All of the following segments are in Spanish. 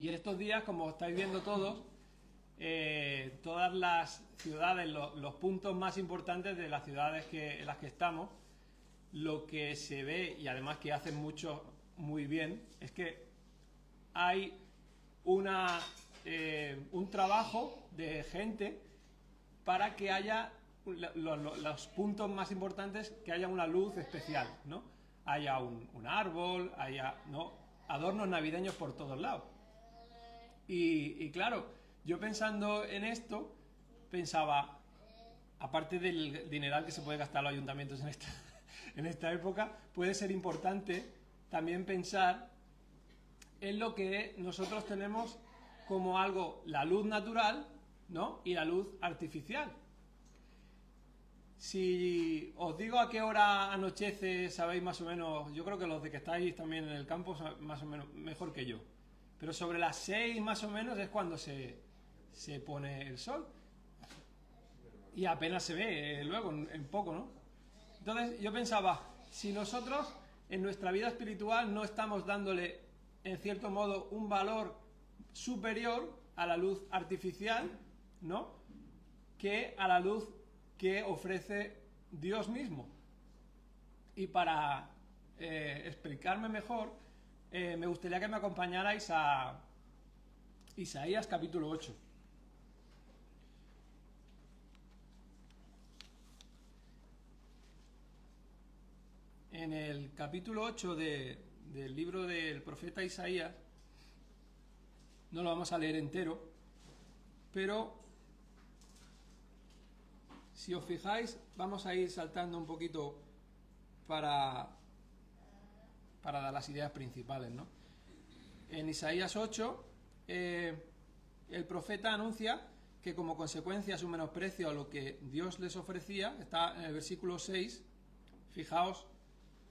Y en estos días, como estáis viendo todos, todas las ciudades, los puntos más importantes de las ciudades en las que estamos, lo que se ve, y además que hacen mucho muy bien, es que hay un trabajo de gente para que haya los puntos más importantes, que haya una luz especial, ¿no? Haya un árbol, haya, ¿no?, adornos navideños por todos lados. Y claro, yo pensando en esto, pensaba, aparte del dineral que se puede gastar los ayuntamientos en esta época, puede ser importante también pensar en lo que nosotros tenemos como algo, la luz natural, ¿no?, y la luz artificial. Si os digo a qué hora anochece, sabéis más o menos, yo creo que los de que estáis también en el campo más o menos mejor que yo. Pero sobre las 6 más o menos es cuando se pone el sol. Y apenas se ve luego, en poco, ¿no? Entonces yo pensaba, si nosotros en nuestra vida espiritual no estamos dándole, en cierto modo, un valor superior a la luz artificial, ¿no?, que a la luz que ofrece Dios mismo. Y para explicarme mejor, me gustaría que me acompañarais a Isaías capítulo 8. En el capítulo 8 del libro del profeta Isaías, no lo vamos a leer entero, pero si os fijáis, vamos a ir saltando un poquito para dar las ideas principales, ¿no? En Isaías 8, el profeta anuncia que como consecuencia a su menosprecio a lo que Dios les ofrecía, está en el versículo 6, fijaos,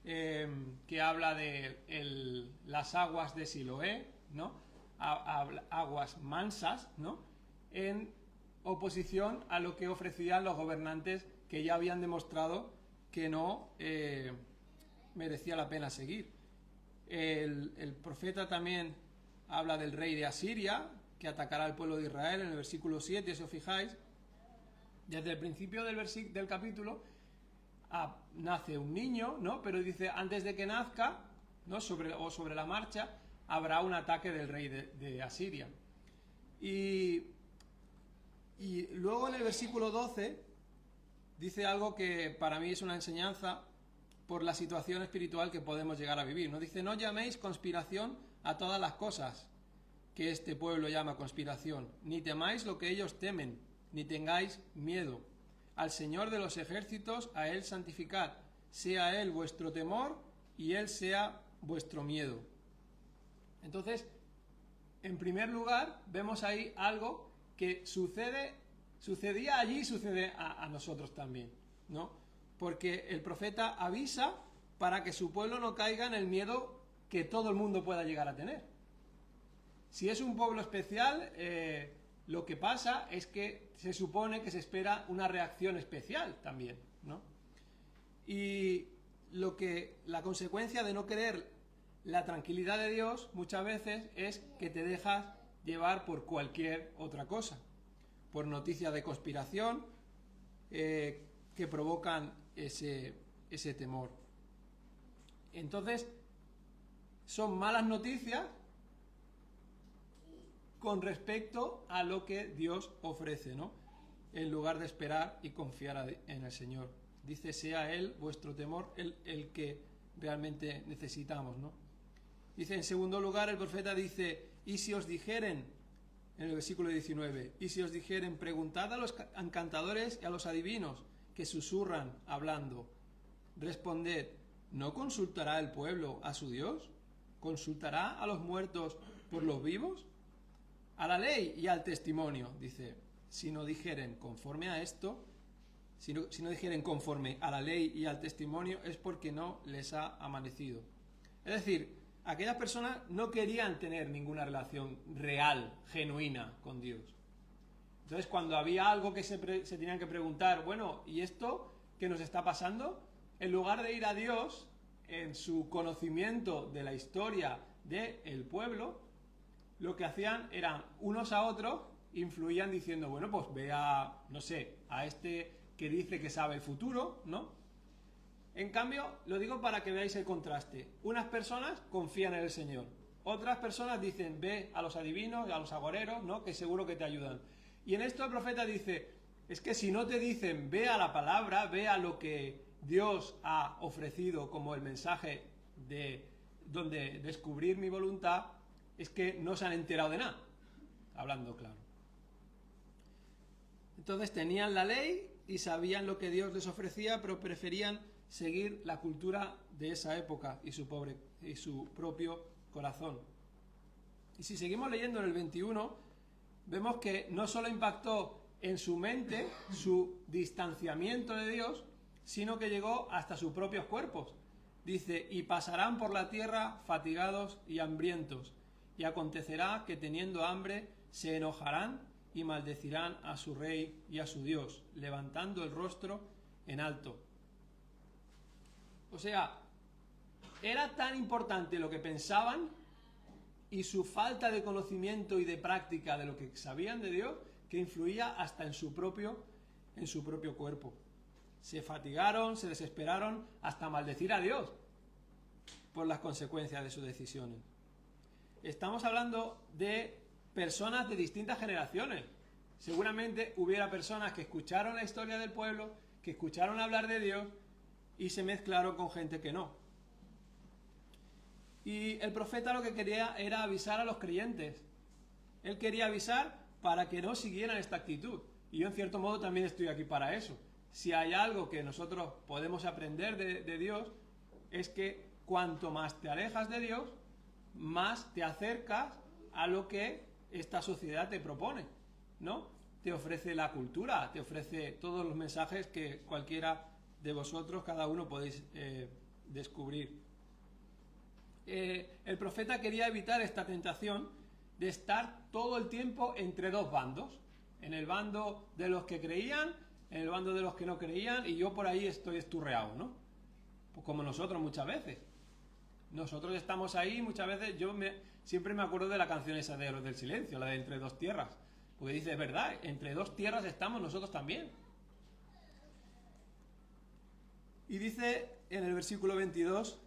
que habla de las aguas de Siloé, ¿no?, aguas mansas, ¿no?, en oposición a lo que ofrecían los gobernantes que ya habían demostrado que no merecía la pena seguir. El profeta también habla del rey de Asiria, que atacará al pueblo de Israel, en el versículo 7, si os fijáis. Desde el principio del capítulo nace un niño, ¿no?, pero dice, antes de que nazca, ¿no?, sobre la marcha, habrá un ataque del rey de Asiria. Y luego en el versículo 12 dice algo que para mí es una enseñanza por la situación espiritual que podemos llegar a vivir, ¿no? Dice, no llaméis conspiración a todas las cosas que este pueblo llama conspiración, ni temáis lo que ellos temen, ni tengáis miedo. Al Señor de los ejércitos, a Él santificad, sea Él vuestro temor y Él sea vuestro miedo. Entonces, en primer lugar, vemos ahí algo que sucedía allí y sucede a nosotros también, ¿no? Porque el profeta avisa para que su pueblo no caiga en el miedo que todo el mundo pueda llegar a tener. Si es un pueblo especial, lo que pasa es que se supone que se espera una reacción especial también, ¿no? Y la consecuencia de no querer la tranquilidad de Dios muchas veces es que te dejas llevar por cualquier otra cosa, por noticias de conspiración que provocan ese temor. Entonces, son malas noticias con respecto a lo que Dios ofrece, ¿no?, en lugar de esperar y confiar en el Señor. Dice, sea Él vuestro temor, el que realmente necesitamos, ¿no? Dice, en segundo lugar, el profeta dice, y si os dijeren, en el versículo 19, y si os dijeren, preguntad a los encantadores y a los adivinos que susurran hablando, responded, ¿no consultará el pueblo a su Dios? ¿Consultará a los muertos por los vivos? A la ley y al testimonio, dice, si no dijeren conforme a esto, si no dijeren conforme a la ley y al testimonio, es porque no les ha amanecido. Es decir, aquellas personas no querían tener ninguna relación real, genuina con Dios. Entonces, cuando había algo que se tenían que preguntar, bueno, ¿y esto qué nos está pasando? En lugar de ir a Dios, en su conocimiento de la historia del pueblo, lo que hacían eran unos a otros, influían diciendo, bueno, pues ve a, no sé, a este que dice que sabe el futuro, ¿no? En cambio, lo digo para que veáis el contraste. Unas personas confían en el Señor. Otras personas dicen, ve a los adivinos, a los agoreros, ¿no? Que seguro que te ayudan. Y en esto el profeta dice, es que si no te dicen, ve a la palabra, ve a lo que Dios ha ofrecido como el mensaje de donde descubrir mi voluntad, es que no se han enterado de nada. Hablando claro. Entonces tenían la ley y sabían lo que Dios les ofrecía, pero preferían seguir la cultura de esa época y su propio corazón. Y si seguimos leyendo en el 21, vemos que no solo impactó en su mente su distanciamiento de Dios, sino que llegó hasta sus propios cuerpos. Dice, y pasarán por la tierra fatigados y hambrientos, y acontecerá que teniendo hambre se enojarán y maldecirán a su rey y a su Dios, levantando el rostro en alto. O sea, era tan importante lo que pensaban y su falta de conocimiento y de práctica de lo que sabían de Dios, que influía hasta en su propio cuerpo. Se fatigaron, se desesperaron hasta maldecir a Dios por las consecuencias de sus decisiones. Estamos hablando de personas de distintas generaciones. Seguramente hubiera personas que escucharon la historia del pueblo, que escucharon hablar de Dios y se mezclaron con gente que no. Y el profeta lo que quería era avisar a los creyentes. Él quería avisar para que no siguieran esta actitud. Y yo en cierto modo también estoy aquí para eso. Si hay algo que nosotros podemos aprender de Dios, es que cuanto más te alejas de Dios, más te acercas a lo que esta sociedad te propone, ¿no? Te ofrece la cultura, te ofrece todos los mensajes que cualquiera de vosotros, cada uno podéis descubrir. El profeta quería evitar esta tentación de estar todo el tiempo entre dos bandos, en el bando de los que creían, en el bando de los que no creían, y yo por ahí estoy esturreado, ¿no? Pues como nosotros muchas veces. Nosotros estamos ahí muchas veces, siempre me acuerdo de la canción esa de Los del Silencio, la de Entre dos tierras, porque dice, es verdad, entre dos tierras estamos nosotros también. Y dice en el versículo 22,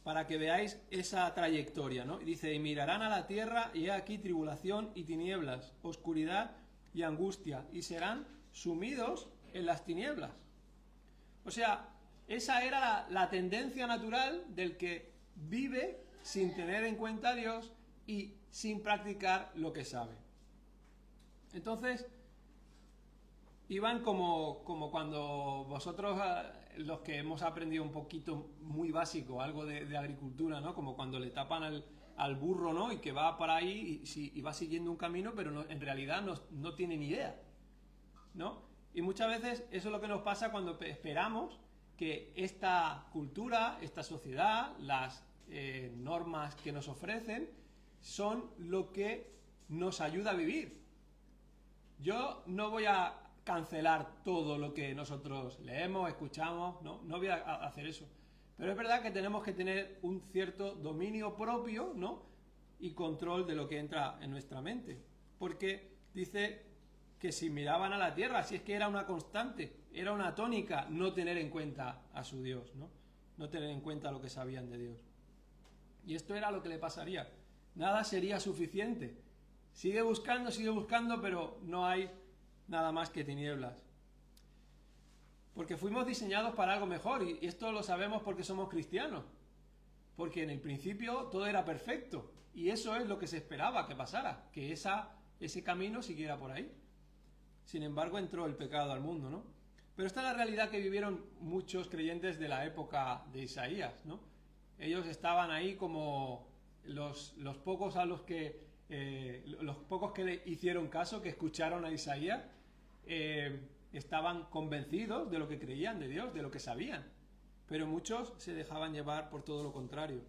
para que veáis esa trayectoria, ¿no? Y dice, y mirarán a la tierra y he aquí tribulación y tinieblas, oscuridad y angustia, y serán sumidos en las tinieblas. O sea, esa era la tendencia natural del que vive sin tener en cuenta a Dios y sin practicar lo que sabe. Entonces, iban como cuando vosotros, los que hemos aprendido un poquito muy básico, algo de agricultura, ¿no? Como cuando le tapan al burro, ¿no? Y que va para ahí y va siguiendo un camino, pero no, en realidad no tiene ni idea, ¿no? Y muchas veces eso es lo que nos pasa cuando esperamos que esta cultura, esta sociedad, las normas que nos ofrecen, son lo que nos ayuda a vivir. Yo no voy a cancelar todo lo que nosotros leemos, escuchamos, no voy a hacer eso. Pero es verdad que tenemos que tener un cierto dominio propio, ¿no? Y control de lo que entra en nuestra mente. Porque dice que si miraban a la tierra, si es que era una constante, era una tónica no tener en cuenta a su Dios, ¿no? No tener en cuenta lo que sabían de Dios. Y esto era lo que le pasaría. Nada sería suficiente. Sigue buscando, pero no hay nada más que tinieblas. Porque fuimos diseñados para algo mejor, y esto lo sabemos porque somos cristianos. Porque en el principio todo era perfecto, y eso es lo que se esperaba que pasara, que ese camino siguiera por ahí. Sin embargo, entró el pecado al mundo, ¿no? Pero esta es la realidad que vivieron muchos creyentes de la época de Isaías, ¿no? Ellos estaban ahí como los pocos a los que le hicieron caso, que escucharon a Isaías, estaban convencidos de lo que creían de Dios, de lo que sabían. Pero muchos se dejaban llevar por todo lo contrario.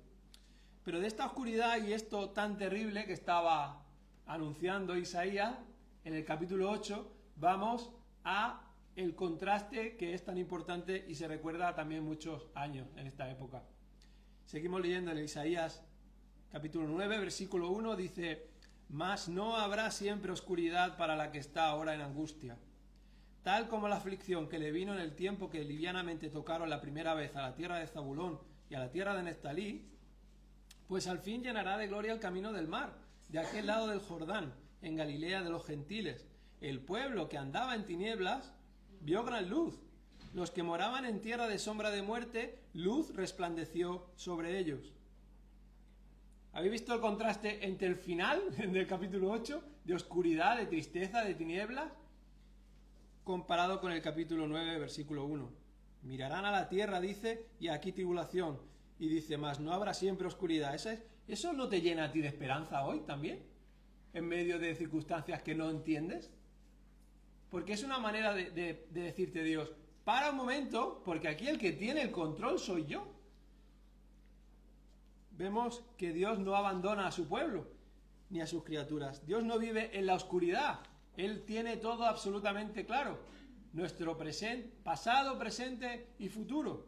Pero de esta oscuridad y esto tan terrible que estaba anunciando Isaías, en el capítulo 8, vamos a el contraste que es tan importante y se recuerda también muchos años en esta época. Seguimos leyendo en Isaías capítulo 9, versículo 1, dice, mas no habrá siempre oscuridad para la que está ahora en angustia. Tal como la aflicción que le vino en el tiempo que livianamente tocaron la primera vez a la tierra de Zabulón y a la tierra de Neftalí, pues al fin llenará de gloria el camino del mar, de aquel lado del Jordán, en Galilea de los gentiles. El pueblo que andaba en tinieblas vio gran luz. Los que moraban en tierra de sombra de muerte, luz resplandeció sobre ellos. ¿Habéis visto el contraste entre el final del capítulo 8, de oscuridad, de tristeza, de tinieblas, comparado con el capítulo 9, versículo 1? Mirarán a la tierra, dice, y aquí tribulación. Y dice, mas no habrá siempre oscuridad. ¿Eso no te llena a ti de esperanza hoy también? En medio de circunstancias que no entiendes. Porque es una manera de decirte Dios, para un momento, porque aquí el que tiene el control soy yo. Vemos que Dios no abandona a su pueblo, ni a sus criaturas. Dios no vive en la oscuridad. Él tiene todo absolutamente claro. Nuestro presente, pasado, presente y futuro.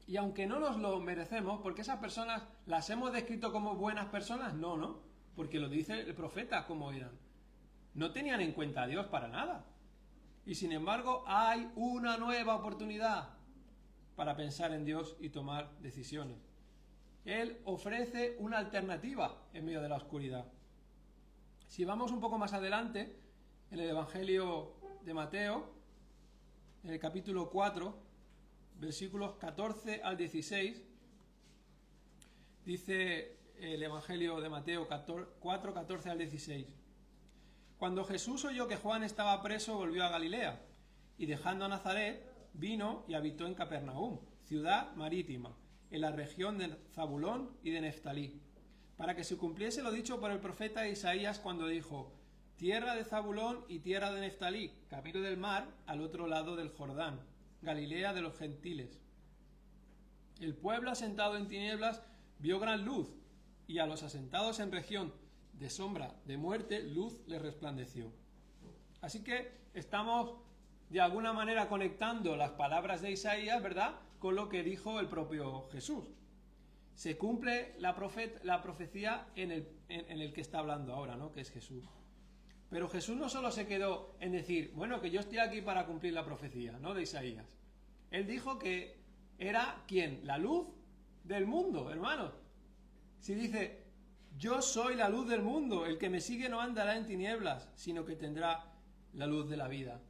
Y aunque no nos lo merecemos, porque esas personas las hemos descrito como buenas personas, no, porque lo dice el profeta como eran. No tenían en cuenta a Dios para nada. Y sin embargo hay una nueva oportunidad para pensar en Dios y tomar decisiones. Él ofrece una alternativa en medio de la oscuridad. Si vamos un poco más adelante, en el Evangelio de Mateo, en el capítulo 4, versículos 14 al 16, dice el Evangelio de Mateo 4, 14 al 16. Cuando Jesús oyó que Juan estaba preso, volvió a Galilea, y dejando a Nazaret, vino y habitó en Capernaum, ciudad marítima, en la región de Zabulón y de Neftalí, para que se cumpliese lo dicho por el profeta Isaías cuando dijo, tierra de Zabulón y tierra de Neftalí, camino del mar al otro lado del Jordán, Galilea de los gentiles. El pueblo asentado en tinieblas vio gran luz, y a los asentados en región de sombra de muerte, luz les resplandeció. Así que estamos de alguna manera conectando las palabras de Isaías, ¿verdad?, con lo que dijo el propio Jesús. Se cumple la profecía en el que está hablando ahora, ¿no?, que es Jesús. Pero Jesús no solo se quedó en decir, bueno, que yo estoy aquí para cumplir la profecía, ¿no?, de Isaías. Él dijo que era, ¿quién? La luz del mundo, hermanos. Si dice, yo soy la luz del mundo, el que me sigue no andará en tinieblas, sino que tendrá la luz de la vida.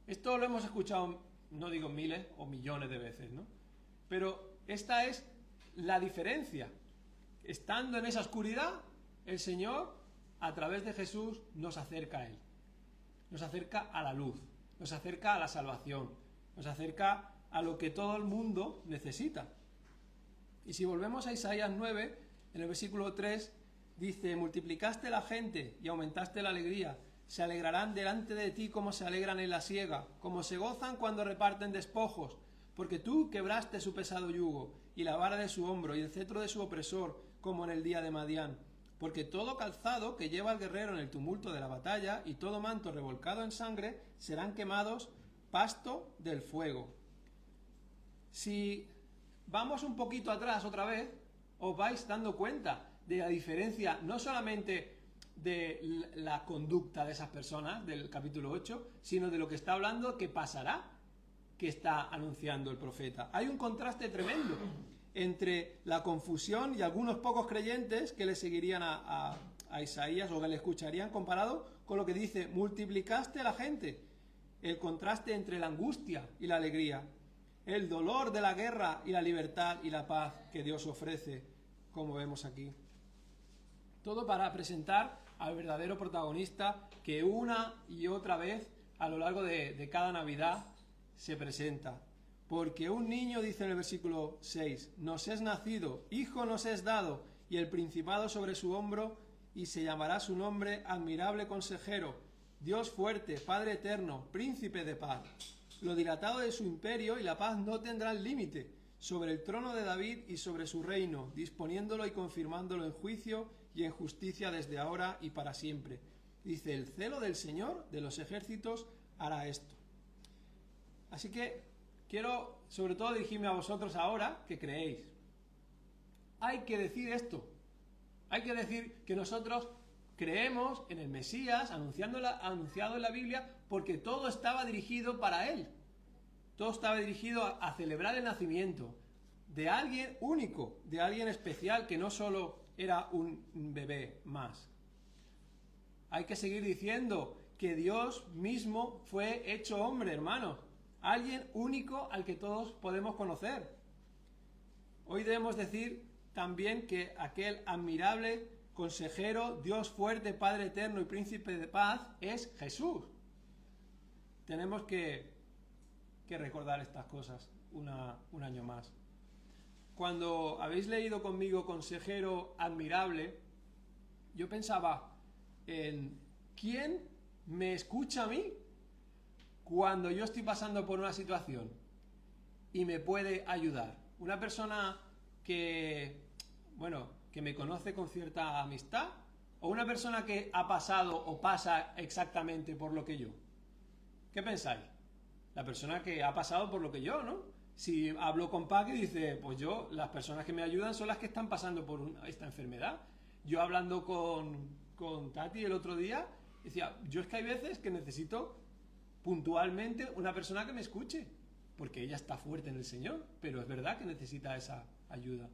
Esto lo hemos escuchado, no digo miles o millones de veces, ¿no? Pero esta es la diferencia. Estando en esa oscuridad, el Señor, a través de Jesús, nos acerca a Él. Nos acerca a la luz, nos acerca a la salvación, nos acerca a lo que todo el mundo necesita. Y si volvemos a Isaías 9, en el versículo 3, dice, multiplicaste la gente y aumentaste la alegría. Se alegrarán delante de ti como se alegran en la siega, como se gozan cuando reparten despojos, porque tú quebraste su pesado yugo, y la vara de su hombro, y el cetro de su opresor, como en el día de Madián. Porque todo calzado que lleva el guerrero en el tumulto de la batalla, y todo manto revolcado en sangre, serán quemados pasto del fuego. Si vamos un poquito atrás otra vez, os vais dando cuenta de la diferencia, no solamente de la conducta de esas personas del capítulo 8, sino de lo que está hablando que pasará, que está anunciando el profeta. Hay un contraste tremendo entre la confusión y algunos pocos creyentes que le seguirían a Isaías o que le escucharían comparado con lo que dice, multiplicaste la gente. El contraste entre la angustia y la alegría, el dolor de la guerra y la libertad y la paz que Dios ofrece, como vemos aquí. Todo para presentar al verdadero protagonista que una y otra vez a lo largo de cada Navidad se presenta. Porque un niño, dice en el versículo 6, nos es nacido, hijo nos es dado, y el principado sobre su hombro, y se llamará su nombre admirable consejero, Dios fuerte, Padre eterno, príncipe de paz. Lo dilatado de su imperio y la paz no tendrán límite, sobre el trono de David y sobre su reino, disponiéndolo y confirmándolo en juicio y en justicia desde ahora y para siempre. Dice, el celo del Señor de los ejércitos hará esto. Así que quiero sobre todo dirigirme a vosotros ahora que creéis. Hay que decir esto. Hay que decir que nosotros creemos en el Mesías, anunciado en la Biblia, porque todo estaba dirigido para él. Todo estaba dirigido a celebrar el nacimiento de alguien único, de alguien especial, que no solo era un bebé más. Hay que seguir diciendo que Dios mismo fue hecho hombre, hermanos. Alguien único al que todos podemos conocer. Hoy debemos decir también que aquel admirable consejero, Dios fuerte, Padre eterno y príncipe de paz es Jesús. Tenemos que recordar estas cosas un año más. Cuando habéis leído conmigo consejero admirable, yo pensaba en ¿quién me escucha a mí cuando yo estoy pasando por una situación y me puede ayudar? Una persona que me conoce con cierta amistad, o una persona que ha pasado o pasa exactamente por lo que yo. ¿Qué pensáis? La persona que ha pasado por lo que yo, ¿no? Si hablo con Pac y dice, pues las personas que me ayudan son las que están pasando por esta enfermedad. Yo hablando con Tati el otro día, decía, yo es que hay veces que necesito puntualmente una persona que me escuche, porque ella está fuerte en el Señor, pero es verdad que necesita esa ayuda.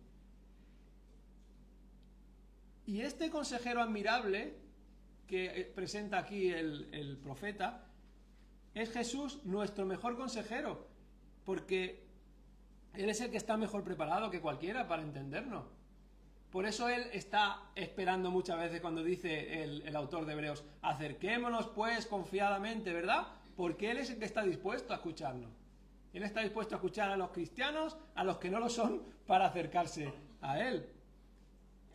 Y este consejero admirable que presenta aquí el profeta, es Jesús nuestro mejor consejero, porque Él es el que está mejor preparado que cualquiera para entendernos. Por eso Él está esperando muchas veces cuando dice el autor de Hebreos, acerquémonos pues confiadamente, ¿verdad? Porque Él es el que está dispuesto a escucharnos. Él está dispuesto a escuchar a los cristianos, a los que no lo son, para acercarse a Él,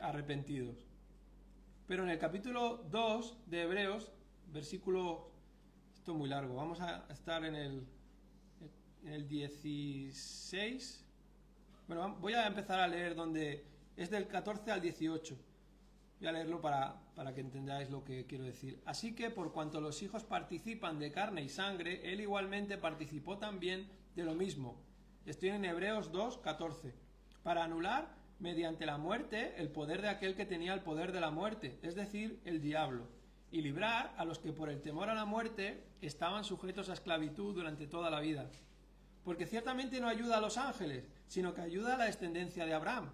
arrepentidos. Pero en el capítulo 2 de Hebreos, versículo... Esto es muy largo, vamos a estar en el 16. Bueno, voy a empezar a leer donde es del 14 al 18. Voy a leerlo para que entendáis lo que quiero decir. Así que por cuanto los hijos participan de carne y sangre, él igualmente participó también de lo mismo. Estoy en Hebreos 2, 14. Para anular mediante la muerte el poder de aquel que tenía el poder de la muerte, es decir, el diablo, y librar a los que por el temor a la muerte estaban sujetos a esclavitud durante toda la vida. Porque ciertamente no ayuda a los ángeles, sino que ayuda a la descendencia de Abraham.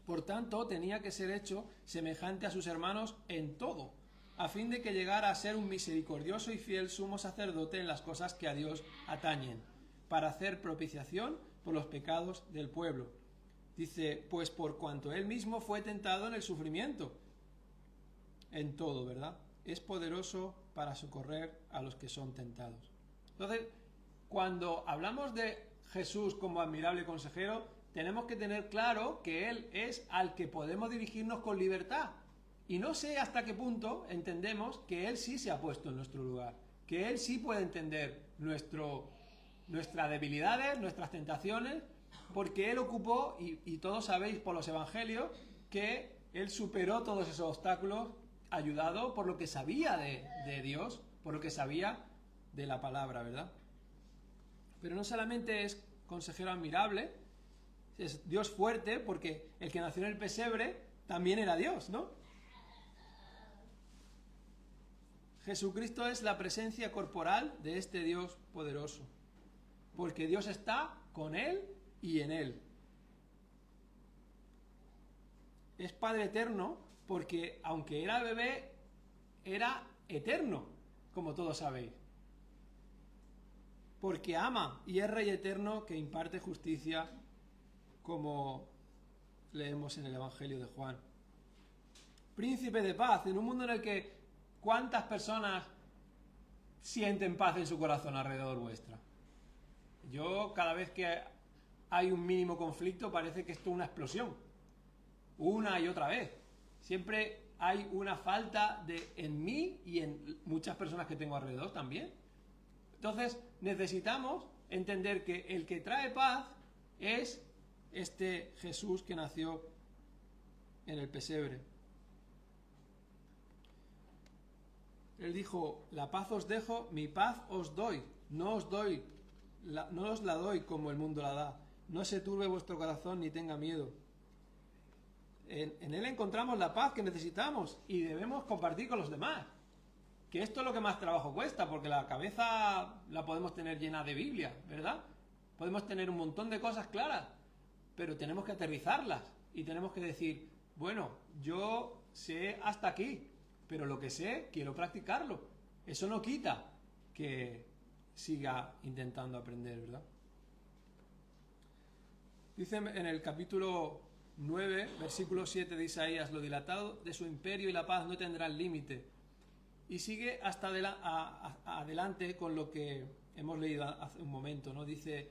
Por tanto, tenía que ser hecho semejante a sus hermanos en todo, a fin de que llegara a ser un misericordioso y fiel sumo sacerdote en las cosas que a Dios atañen, para hacer propiciación por los pecados del pueblo. Dice, pues por cuanto él mismo fue tentado en el sufrimiento, en todo, ¿verdad? Es poderoso para socorrer a los que son tentados. Entonces, cuando hablamos de Jesús como admirable consejero, tenemos que tener claro que Él es al que podemos dirigirnos con libertad. Y no sé hasta qué punto entendemos que Él sí se ha puesto en nuestro lugar, que Él sí puede entender nuestras debilidades, nuestras tentaciones, porque Él ocupó, y todos sabéis por los evangelios, que Él superó todos esos obstáculos ayudado por lo que sabía de Dios, por lo que sabía de la palabra, ¿verdad? Pero no solamente es consejero admirable, es Dios fuerte, porque el que nació en el pesebre también era Dios, ¿no? Jesucristo es la presencia corporal de este Dios poderoso, porque Dios está con Él y en Él. Es Padre eterno, porque aunque era bebé, era eterno, como todos sabéis. Porque ama y es Rey eterno que imparte justicia, como leemos en el Evangelio de Juan. Príncipe de paz, en un mundo en el que ¿cuántas personas sienten paz en su corazón alrededor vuestra? Yo, cada vez que hay un mínimo conflicto, parece que esto es una explosión. Una y otra vez. Siempre hay una falta en mí y en muchas personas que tengo alrededor también. Entonces, necesitamos entender que el que trae paz es este Jesús que nació en el pesebre. Él dijo, la paz os dejo, mi paz os doy. No os la doy como el mundo la da. No se turbe vuestro corazón ni tenga miedo. En Él encontramos la paz que necesitamos y debemos compartir con los demás. Que esto es lo que más trabajo cuesta, porque la cabeza la podemos tener llena de Biblia, ¿verdad? Podemos tener un montón de cosas claras, pero tenemos que aterrizarlas y tenemos que decir, bueno, yo sé hasta aquí, pero lo que sé, quiero practicarlo. Eso no quita que siga intentando aprender, ¿verdad? Dice en el capítulo 9, versículo 7 de Isaías, lo dilatado de su imperio y la paz no tendrán límite. Y sigue hasta adelante con lo que hemos leído hace un momento, ¿no? Dice,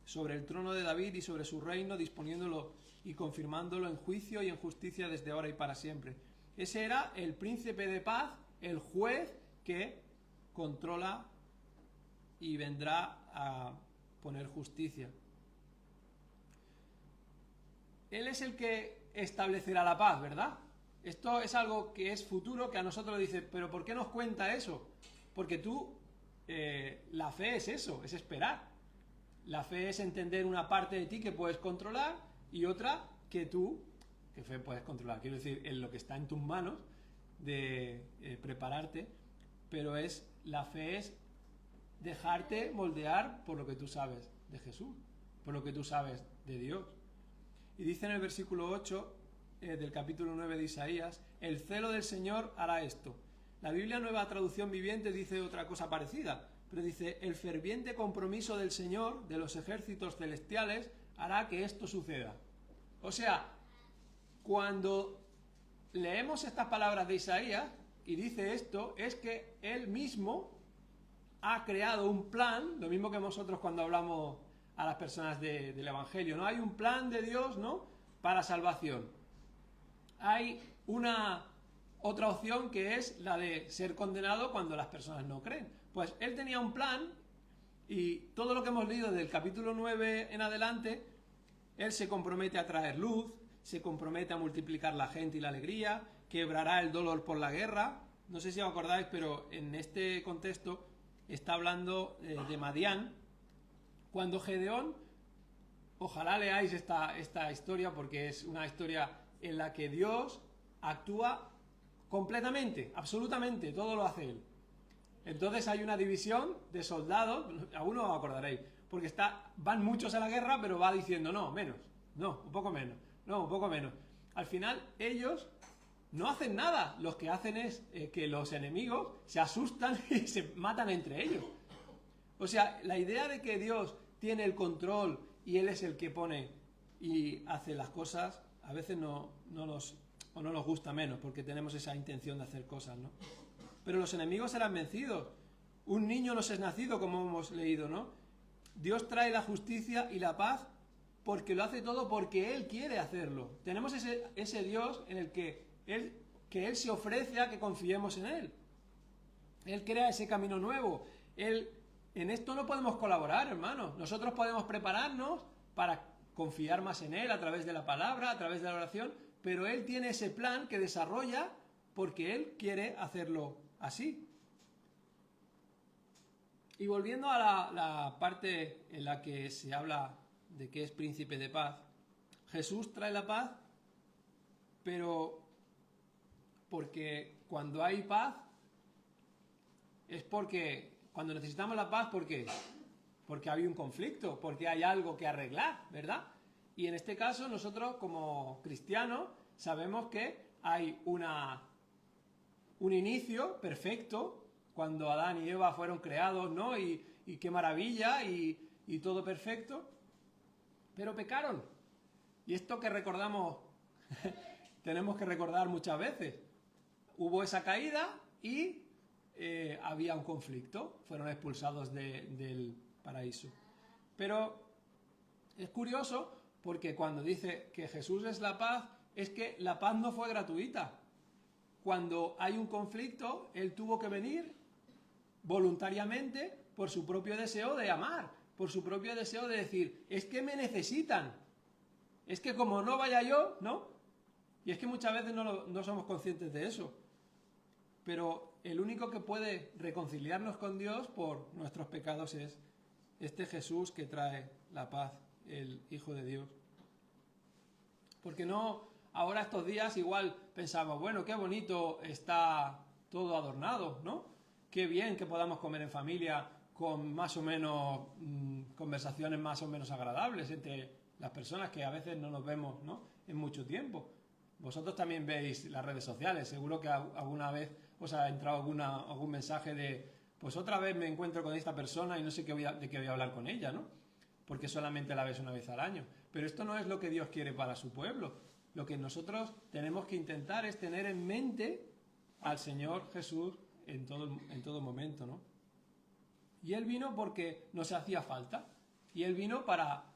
sobre el trono de David y sobre su reino, disponiéndolo y confirmándolo en juicio y en justicia desde ahora y para siempre. Ese era el príncipe de paz, el juez que controla y vendrá a poner justicia. Él es el que establecerá la paz, ¿verdad? Esto es algo que es futuro, que a nosotros dice, pero ¿por qué nos cuenta eso? Porque la fe es eso, es esperar. La fe es entender una parte de ti que puedes controlar y otra que fe puedes controlar. Quiero decir, en lo que está en tus manos de prepararte, pero la fe es dejarte moldear por lo que tú sabes de Jesús, por lo que tú sabes de Dios. Y dice en el versículo 8 del capítulo 9 de Isaías, el celo del Señor hará esto. La Biblia Nueva Traducción Viviente dice otra cosa parecida, pero dice, el ferviente compromiso del Señor, de los ejércitos celestiales, hará que esto suceda. O sea, cuando leemos estas palabras de Isaías y dice esto, es que Él mismo ha creado un plan, lo mismo que nosotros cuando hablamos a las personas del Evangelio, ¿no? Hay un plan de Dios, ¿no?, para salvación. Hay una otra opción que es la de ser condenado cuando las personas no creen. Pues Él tenía un plan y todo lo que hemos leído del capítulo 9 en adelante, Él se compromete a traer luz, se compromete a multiplicar la gente y la alegría, quebrará el dolor por la guerra. No sé si os acordáis, pero en este contexto está hablando de Madián, cuando Gedeón, ojalá leáis esta historia porque es una historia en la que Dios actúa completamente, absolutamente, todo lo hace Él. Entonces hay una división de soldados, aún no os acordaréis, porque van muchos a la guerra, pero va diciendo, no, menos, no, un poco menos, no, un poco menos. Al final ellos no hacen nada, lo que hacen es que los enemigos se asustan y se matan entre ellos. O sea, la idea de que Dios tiene el control y Él es el que pone y hace las cosas, a veces no nos gusta menos, porque tenemos esa intención de hacer cosas, ¿no? Pero los enemigos serán vencidos. Un niño nos es nacido, como hemos leído, ¿no? Dios trae la justicia y la paz porque lo hace todo porque Él quiere hacerlo. Tenemos ese Dios en el que Él se ofrece a que confiemos en Él. Él crea ese camino nuevo. En esto no podemos colaborar, hermanos. Nosotros podemos prepararnos para confiar más en Él a través de la palabra, a través de la oración, pero Él tiene ese plan que desarrolla porque Él quiere hacerlo así. Y volviendo a la parte en la que se habla de que es príncipe de paz, Jesús trae la paz, pero porque cuando hay paz es porque cuando necesitamos la paz, ¿por qué? Porque hay un conflicto, porque hay algo que arreglar, ¿verdad? Y en este caso nosotros como cristianos sabemos que hay un inicio perfecto cuando Adán y Eva fueron creados, ¿no? Y qué maravilla y todo perfecto, pero pecaron. Y esto que recordamos, tenemos que recordar muchas veces. Hubo esa caída y había un conflicto, fueron expulsados del paraíso. Pero es curioso porque cuando dice que Jesús es la paz, es que la paz no fue gratuita. Cuando hay un conflicto, Él tuvo que venir voluntariamente por su propio deseo de amar, por su propio deseo de decir, es que me necesitan, es que como no vaya yo, ¿no? Y es que muchas veces no somos conscientes de eso. Pero el único que puede reconciliarnos con Dios por nuestros pecados es este Jesús que trae la paz, el Hijo de Dios. Porque no, ahora estos días igual pensamos, bueno, qué bonito está todo adornado, ¿no? Qué bien que podamos comer en familia con más o menos conversaciones más o menos agradables entre las personas que a veces no nos vemos, ¿no? En mucho tiempo. Vosotros también veis las redes sociales, seguro que alguna vez os ha entrado algún mensaje de, pues otra vez me encuentro con esta persona y no sé de qué voy a hablar con ella, ¿no? Porque solamente la ves una vez al año. Pero esto no es lo que Dios quiere para su pueblo. Lo que nosotros tenemos que intentar es tener en mente al Señor Jesús en todo momento, ¿no? Y Él vino porque nos hacía falta. Y Él vino para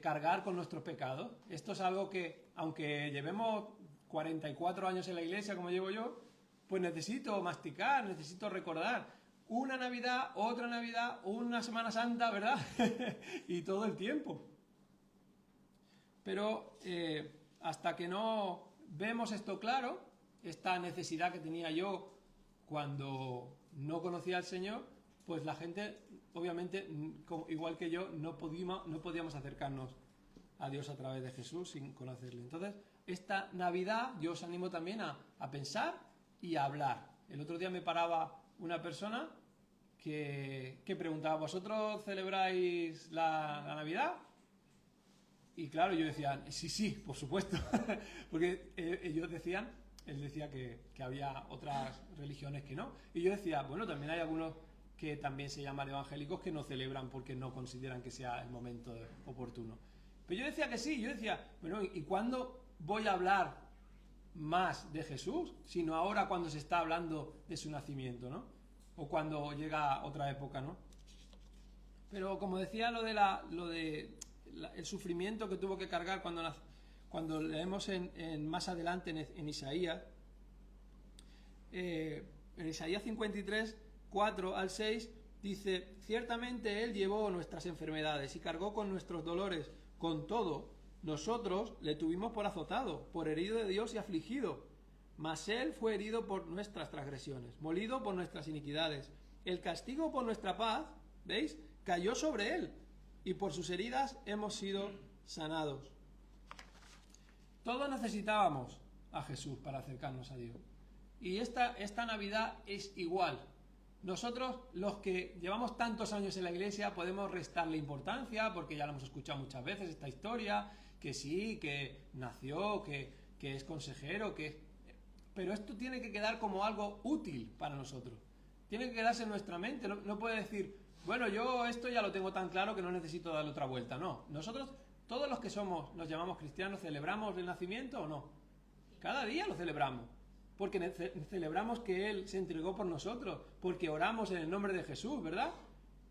cargar con nuestros pecados. Esto es algo que, aunque llevemos 44 años en la iglesia, como llevo yo, pues necesito masticar, necesito recordar. Una Navidad, otra Navidad, una Semana Santa, ¿verdad? Y todo el tiempo. Pero hasta que no vemos esto claro, esta necesidad que tenía yo cuando no conocía al Señor, pues la gente, obviamente, igual que yo, no podíamos acercarnos a Dios a través de Jesús sin conocerle. Entonces, esta Navidad yo os animo también a pensar y a hablar. El otro día me paraba una persona que preguntaba, ¿vosotros celebráis la Navidad? Y claro, yo decía, sí, por supuesto, porque ellos decían, él decía que había otras religiones que no. Y yo decía, bueno, también hay algunos que también se llaman evangélicos que no celebran porque no consideran que sea el momento oportuno. Pero yo decía que sí, yo decía, bueno, ¿y cuándo voy a hablar más de Jesús? Sino ahora cuando se está hablando de su nacimiento, ¿no? O cuando llega otra época, ¿no? Pero como decía el sufrimiento que tuvo que cargar cuando leemos más adelante en Isaías, en Isaías 53, 4 al 6, dice, ciertamente Él llevó nuestras enfermedades y cargó con nuestros dolores, con todo, nosotros le tuvimos por azotado, por herido de Dios y afligido, mas Él fue herido por nuestras transgresiones, molido por nuestras iniquidades, el castigo por nuestra paz, ¿veis?, cayó sobre Él, y por sus heridas hemos sido sanados. Todos necesitábamos a Jesús para acercarnos a Dios. Y esta Navidad es igual. Nosotros, los que llevamos tantos años en la iglesia, podemos restarle importancia, porque ya lo hemos escuchado muchas veces, esta historia, que sí, que nació, que es consejero, pero esto tiene que quedar como algo útil para nosotros. Tiene que quedarse en nuestra mente. No puede decir, bueno, yo esto ya lo tengo tan claro que no necesito darle otra vuelta. No, nosotros, todos los que nos llamamos cristianos, ¿celebramos el nacimiento o no? Cada día lo celebramos, porque celebramos que Él se entregó por nosotros, porque oramos en el nombre de Jesús, ¿verdad?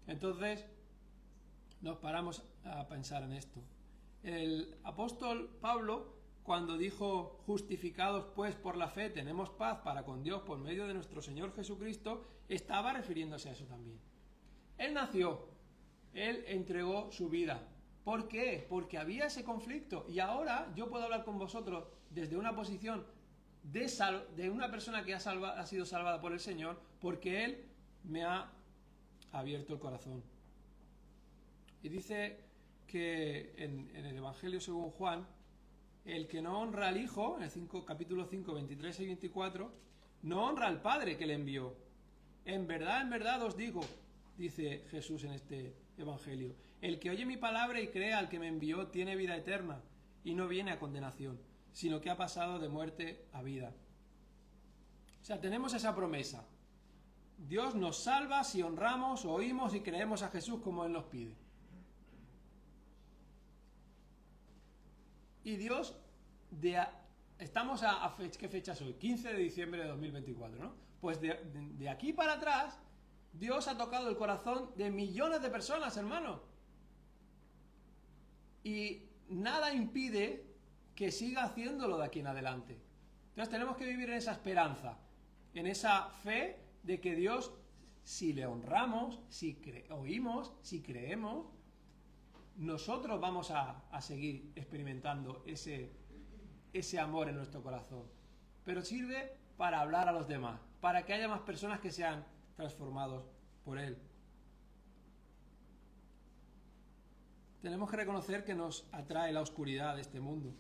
Entonces, nos paramos a pensar en esto. El apóstol Pablo, cuando dijo, justificados pues por la fe, tenemos paz para con Dios por medio de nuestro Señor Jesucristo, estaba refiriéndose a eso también. Él nació, Él entregó su vida. ¿Por qué? Porque había ese conflicto. Y ahora yo puedo hablar con vosotros desde una posición de una persona que ha sido salvada por el Señor, porque Él me ha abierto el corazón. Y dice que en el Evangelio según Juan, el que no honra al Hijo, en el capítulo 5, 23 y 24, no honra al Padre que le envió. En verdad os digo, dice Jesús en este Evangelio, el que oye mi palabra y crea al que me envió tiene vida eterna y no viene a condenación, sino que ha pasado de muerte a vida. O sea, tenemos esa promesa. Dios nos salva si honramos, oímos y creemos a Jesús como Él nos pide. Y Dios, estamos ¿qué fecha es hoy? 15 de diciembre de 2024, ¿no? Pues de aquí para atrás, Dios ha tocado el corazón de millones de personas, hermano. Y nada impide que siga haciéndolo de aquí en adelante. Entonces tenemos que vivir en esa esperanza, en esa fe de que Dios, si le honramos, si oímos, si creemos, nosotros vamos a seguir experimentando ese amor en nuestro corazón. Pero sirve para hablar a los demás, para que haya más personas que sean transformados por Él. Tenemos que reconocer que nos atrae la oscuridad de este mundo.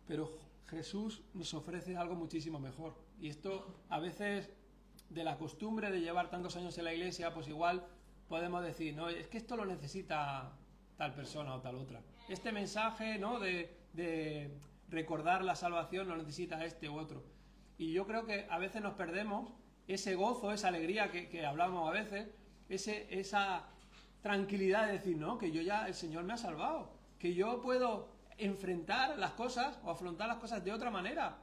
pero Jesús nos ofrece algo muchísimo mejor. Y esto, a veces, de la costumbre de llevar tantos años en la iglesia, pues igual podemos decir, no, es que esto lo necesita tal persona o tal otra. Este mensaje, ¿no?, de recordar la salvación lo necesita este u otro. Y yo creo que a veces nos perdemos ese gozo, esa alegría que hablamos a veces, esa tranquilidad de decir, no, que yo ya, el Señor me ha salvado, que yo puedo enfrentar las cosas o afrontar las cosas de otra manera.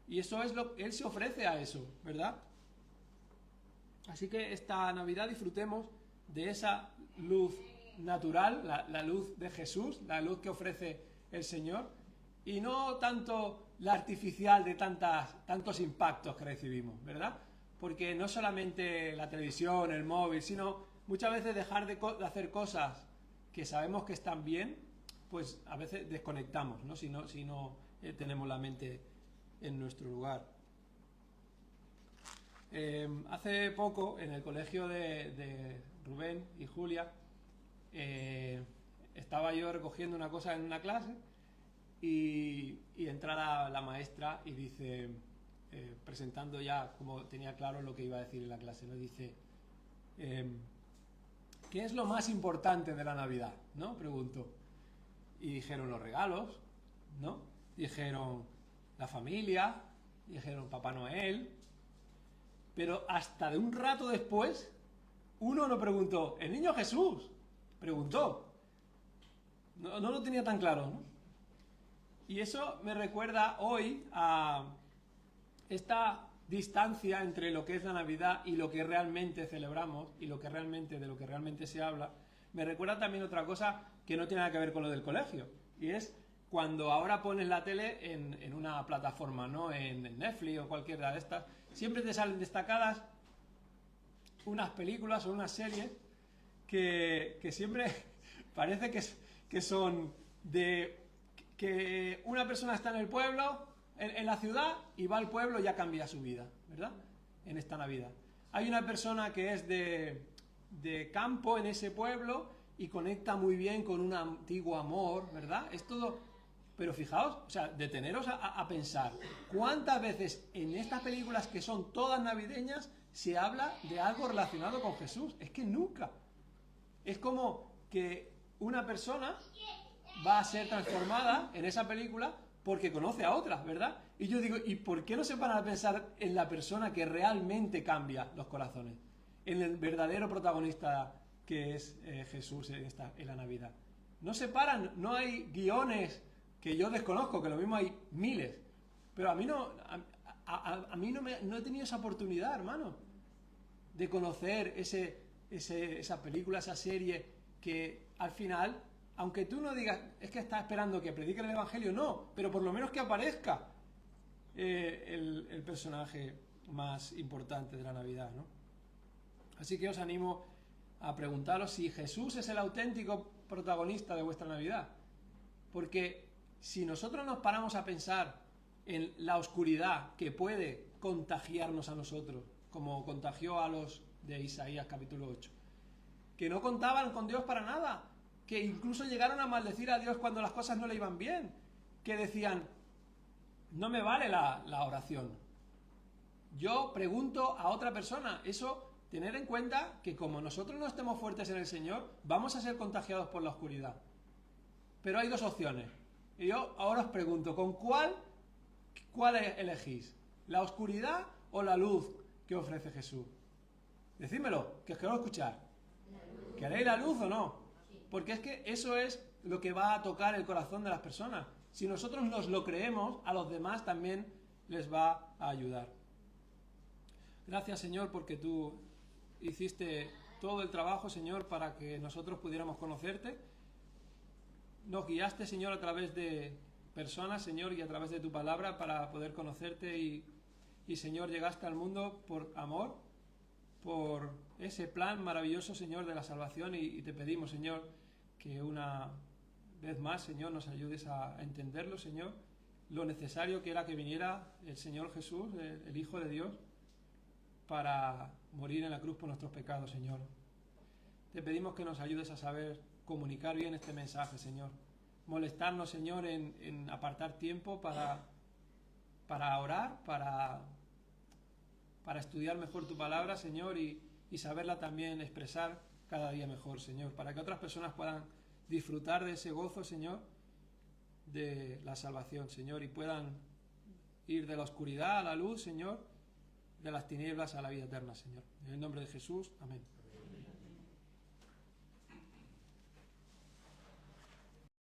Y eso es Él se ofrece a eso, ¿verdad? Así que esta Navidad disfrutemos de esa luz natural, la luz de Jesús, la luz que ofrece el Señor, y no tanto la artificial de tantos impactos que recibimos, ¿verdad? Porque no solamente la televisión, el móvil, sino muchas veces dejar de hacer cosas que sabemos que están bien, pues a veces desconectamos, ¿no? Si no tenemos la mente en nuestro lugar. Hace poco, en el colegio de Rubén y Julia, estaba yo recogiendo una cosa en una clase y entra la maestra y dice, presentando ya como tenía claro lo que iba a decir en la clase, ¿no? Dice, ¿qué es lo más importante de la Navidad?, ¿no?, preguntó. Y dijeron los regalos, ¿no? Dijeron la familia, dijeron Papá Noel. Pero hasta de un rato después, uno no preguntó, el niño Jesús, preguntó. No lo tenía tan claro, ¿no? Y eso me recuerda hoy a esta distancia entre lo que es la Navidad y lo que realmente celebramos y de lo que realmente se habla. Me recuerda también otra cosa que no tiene nada que ver con lo del colegio, y es cuando ahora pones la tele en una plataforma, ¿no?, en Netflix o cualquiera de estas, siempre te salen destacadas unas películas o unas series que siempre parece que son de que una persona está en el pueblo, en la ciudad, y va al pueblo y ya cambia su vida, ¿verdad?, en esta Navidad. Hay una persona que es de campo en ese pueblo y conecta muy bien con un antiguo amor, ¿verdad? Es todo. Pero fijaos, o sea, deteneros a pensar cuántas veces en estas películas que son todas navideñas se habla de algo relacionado con Jesús. Es que nunca. Es como que una persona va a ser transformada en esa película porque conoce a otra, ¿verdad? Y yo digo, ¿y por qué no se paran a pensar en la persona que realmente cambia los corazones? En el verdadero protagonista que es Jesús en la Navidad. No se paran, no hay guiones que yo desconozco, que lo mismo hay miles, pero a mí no he tenido esa oportunidad, hermano, de conocer esa película, esa serie, que al final, aunque tú no digas, es que estás esperando que prediquen el Evangelio, no, pero por lo menos que aparezca el personaje más importante de la Navidad, ¿no? Así que os animo a preguntaros si Jesús es el auténtico protagonista de vuestra Navidad, porque si nosotros nos paramos a pensar en la oscuridad que puede contagiarnos a nosotros, como contagió a los de Isaías capítulo 8, que no contaban con Dios para nada, que incluso llegaron a maldecir a Dios cuando las cosas no le iban bien, que decían, no me vale la oración, yo pregunto a otra persona. Eso, tener en cuenta que como nosotros no estemos fuertes en el Señor, vamos a ser contagiados por la oscuridad. Pero hay dos opciones. Y yo ahora os pregunto, ¿con cuál elegís? ¿La oscuridad o la luz que ofrece Jesús? Decídmelo, que os quiero escuchar. ¿Queréis la luz o no? Porque es que eso es lo que va a tocar el corazón de las personas. Si nosotros nos lo creemos, a los demás también les va a ayudar. Gracias, Señor, porque tú hiciste todo el trabajo, Señor, para que nosotros pudiéramos conocerte. Nos guiaste, Señor, a través de personas, Señor, y a través de tu palabra para poder conocerte y Señor, llegaste al mundo por amor, por ese plan maravilloso, Señor, de la salvación, y te pedimos, Señor, que una vez más, Señor, nos ayudes a entenderlo, Señor, lo necesario que era que viniera el Señor Jesús, el Hijo de Dios, para morir en la cruz por nuestros pecados, Señor. Te pedimos que nos ayudes a saber comunicar bien este mensaje, Señor. molestarnos, Señor, en apartar tiempo para orar, para estudiar mejor tu palabra, Señor, y saberla también expresar cada día mejor, Señor, para que otras personas puedan disfrutar de ese gozo, Señor, de la salvación, Señor, y puedan ir de la oscuridad a la luz, Señor, de las tinieblas a la vida eterna, Señor. En el nombre de Jesús, amén.